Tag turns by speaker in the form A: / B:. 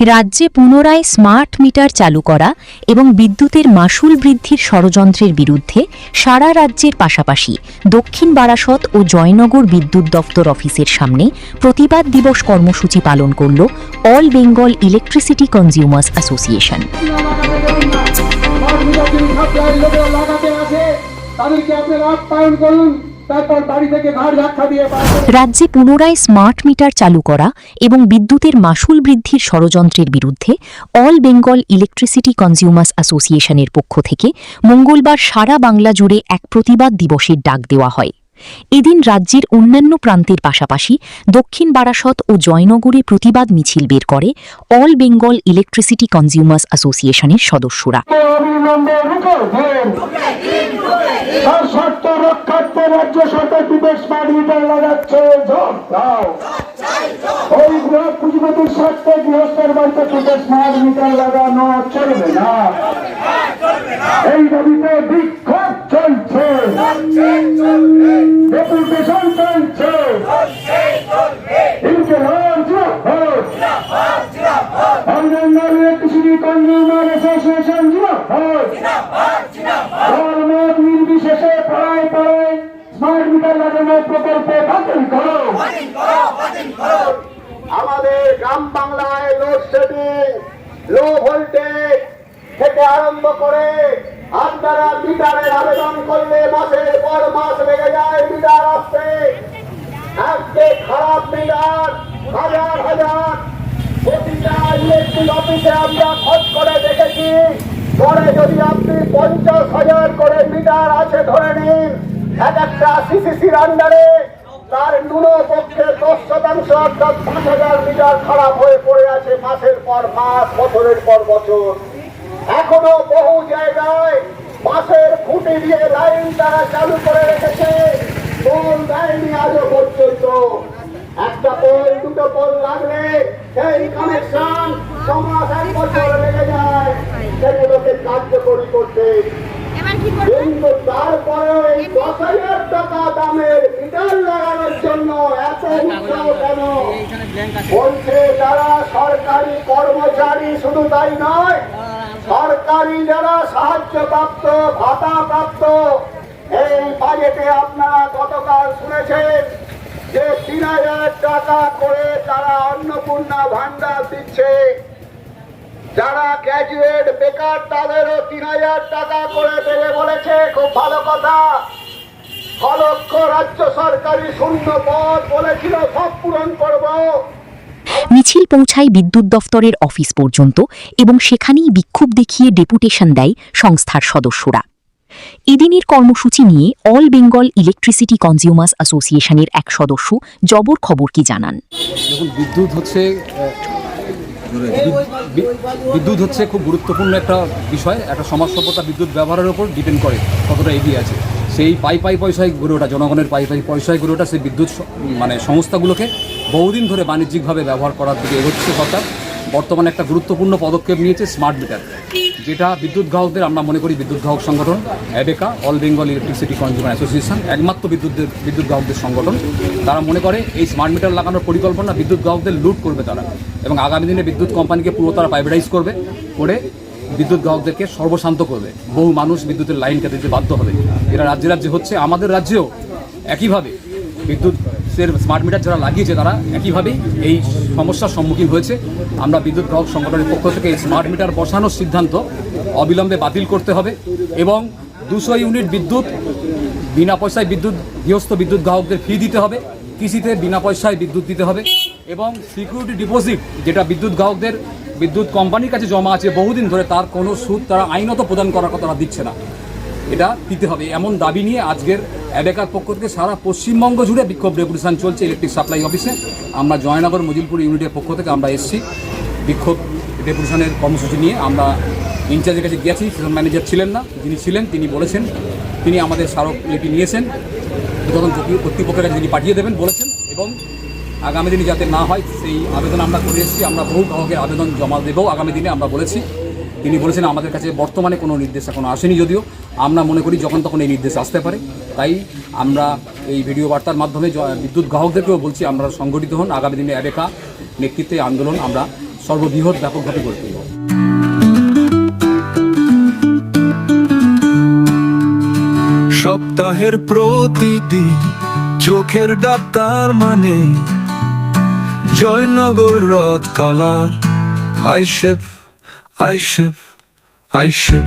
A: রাজ্যে পুনরায় smart meter চালু করা এবং বিদ্যুতের মাশুল বৃদ্ধির ষড়যন্ত্রের বিরুদ্ধে সারা রাজ্যের পাশাপাশি দক্ষিণ বারাসত ও জয়নগর বিদ্যুৎ দফতর অফিসের সামনে প্রতিবাদ দিবস কর্মসূচি পালন করল all Bengal electricity consumers association. রাজ্যে পুনরায় স্মার্ট মিটার চালু করা এবং বিদ্যুতের মাশুল বৃদ্ধির ষড়যন্ত্রের বিরুদ্ধে অল বেঙ্গল ইলেকট্রিসিটি কনজিউমার্স অ্যাসোসিয়েশনের পক্ষ থেকে মঙ্গলবার সারা বাংলা জুড়ে এক প্রতিবাদ দিবসের ডাক দেওয়া হয়। এদিন রাজ্যের অন্যান্য প্রান্তের পাশাপাশি দক্ষিণ বারাসত ও জয়নগরে প্রতিবাদ মিছিল বের করে অল বেঙ্গল ইলেকট্রিসিটি কনজিউমার্স অ্যাসোসিয়েশনের সদস্যরা।
B: রাজ্য সরকার স্মার্ট মিটার লাগাচ্ছে, ওই পুঁজিপতির স্বার্থে গৃহস্থের বাড়িতে স্মার্ট মিটার লাগানো চলবে না। এই দাবিতে বিক্ষোভ চলছে, ডেপুটেশন চলছে। ইলেকট্রিসিটি কনজিউমার অ্যাসোসিয়েশন নির্বিশেষে পাড়ায় পাড়ায় স্মার্ট মিটার লাগানো প্রকল্পে বাতিল করো। আমাদের গ্রাম বাংলায় লোডশেডিং, লো ভোল্টেজ থেকে আরম্ভ করে আপনারা মিটারের আবেদন করলে মাসের পর মাস লেগে যায় মিটার আসতে। আজকে খারাপ মিটার হাজার হাজার প্রতিটা ইলেকট্রিক অফিসে আমরা খোঁজ করে দেখেছি। পরে যদি আপনি 50,000 করে মিটার আছে ধরে নিন, এক একটা সিসিসির আন্ডারে তার ন্যূনপক্ষে 10% অর্থাৎ 5,000 মিটার খারাপ হয়ে পড়ে আছে মাসের পর মাস, বছরের পর বছর। এখনো বহু জায়গায় বাসের খুঁটি দিয়ে লাইন তারা চালু করে রেখেছে, পোল লাইনই আজও পর্যন্ত। একটা পোল দুটো পোল লাগলে সেই কানেকশন 6 মাস 1 বছর লেগে যায় সেগুলোকে কার্যকরী করতে। কিন্তু তারপরেও এই 10,000 টাকা দামের মিটার লাগানোর জন্য এত উৎসাহ কেন? বলছে যারা সরকারি কর্মচারী, শুধু তাই নয়, সরকারি যারা সাহায্যপ্রাপ্ত, ভাতাপ্রাপ্ত। এই বাজেটে আপনারা গতকাল শুনেছেন যে 3,000 টাকা করে তারা অন্নপূর্ণা ভান্ডার দিচ্ছে। যারা গ্র্যাজুয়েট বেকার তাদেরও 3,000 টাকা করে দেবে বলেছে, খুব ভালো কথা। 6 লক্ষ রাজ্য সরকারি শূন্য পদ বলেছিল, সব পূরণ করব।
A: মিছিল পৌঁছায় বিদ্যুৎ দফতরের অফিস পর্যন্ত এবং সেখানেই বিক্ষোভ দেখিয়ে ডেপুটেশন দেয় সংস্থার সদস্যরা। এদিনের কর্মসূচি নিয়ে অল বেঙ্গল ইলেকট্রিসিটি কনজিউমার্স অ্যাসোসিয়েশনের এক সদস্য জবর খবর কি জানান।
C: দেখুন, বিদ্যুৎ হচ্ছে খুব গুরুত্বপূর্ণ একটা বিষয়। একটা সমাজ সভ্যতা বিদ্যুৎ ব্যবহারের উপর ডিপেন্ড করে কতটা এগিয়ে আছে। সেই পাই পয়সায় গড়ে ওঠা, জনগণের পাই পয়সায় গড়ে ওঠা সেই বিদ্যুৎ সংস্থাগুলোকে বহুদিন ধরে বাণিজ্যিকভাবে ব্যবহার করার দিকে এগোচ্ছে সরকার। বর্তমানে একটা গুরুত্বপূর্ণ পদক্ষেপ নিয়েছে স্মার্ট মিটার, যেটা বিদ্যুৎ গ্রাহকদের, আমরা মনে করি বিদ্যুৎ গ্রাহক সংগঠন ABECA, All Bengal Electricity Consumer Association একমাত্র বিদ্যুৎ গ্রাহকদের সংগঠন। তারা মনে করে এই স্মার্ট মিটার লাগানোর পরিকল্পনা বিদ্যুৎ গ্রাহকদের লুট করবে তারা, এবং আগামী দিনে বিদ্যুৎ কোম্পানিকে পুরো তারা প্রাইভেটাইজ করে বিদ্যুৎ গ্রাহকদেরকে সর্বশান্ত করবে। বহু মানুষ বিদ্যুতের লাইন কেটে দিতে বাধ্য হবে। এরা রাজ্যে রাজ্যে হচ্ছে, আমাদের রাজ্যেও একইভাবে বিদ্যুতের স্মার্ট মিটার যারা লাগিয়েছে তারা একইভাবেই এই সমস্যার সম্মুখীন হয়েছে। আমরা বিদ্যুৎ গ্রাহক সংগঠনের পক্ষ থেকে এই স্মার্ট মিটার বসানোর সিদ্ধান্ত অবিলম্বে বাতিল করতে হবে এবং 200 ইউনিট বিদ্যুৎ বিনা পয়সায় গৃহস্থ বিদ্যুৎ গ্রাহকদের ফি দিতে হবে, কৃষিতে বিনা পয়সায় বিদ্যুৎ দিতে হবে এবং সিকিউরিটি ডিপোজিট যেটা বিদ্যুৎ গ্রাহকদের বিদ্যুৎ কোম্পানির কাছে জমা আছে বহুদিন ধরে, তার কোনো সুদ তারা আইনত প্রদান করার কথা তারা দিচ্ছে না, এটা দিতে হবে। এমন দাবি নিয়ে আজকের অ্যাবেকার পক্ষ থেকে সারা পশ্চিমবঙ্গ জুড়ে বিক্ষোভ ডেপুটেশন চলছে ইলেকট্রিক সাপ্লাই অফিসে। আমরা জয়নগর মজিলপুর ইউনিটের পক্ষ থেকে আমরা এসছি বিক্ষোভ ডেপুটেশনের কর্মসূচি নিয়ে। আমরা ইনচার্জের কাছে গিয়েছি, সেশন ম্যানেজার ছিলেন না, যিনি ছিলেন তিনি বলেছেন তিনি আমাদের স্মারকলিপি নিয়েছেন, যখন কর্তৃপক্ষের কাছে তিনি পাঠিয়ে দেবেন বলেছেন, এবং আগামী দিনে যাতে না হয় সেই আবেদন আমরা করে এসেছি। আমরা বহু গ্রাহকের আবেদন জমা দেবও আগামী দিনে আমরা বলেছি। তিনি বলেছেন আমাদের কাছে বর্তমানে কোনো নির্দেশ এখনো আসেনি, যদিও আমরা মনে করি যখন তখন এই নির্দেশ আসতে পারে। তাই আমরা এই ভিডিও বার্তার মাধ্যমে বিদ্যুৎ গ্রাহকদেরকেও বলছি, আমরা সংগঠিত হন, আগামী দিনে অ্যাবেকা নেতৃত্বে আন্দোলন আমরা সর্ববৃহৎ ব্যাপকভাবে গড়ে তুলব।
D: সপ্তাহের প্রতিদিন চোখের ডাক্তার মানে জয়নগর রথ কালার আইসেফ আইসেফ আইসেফ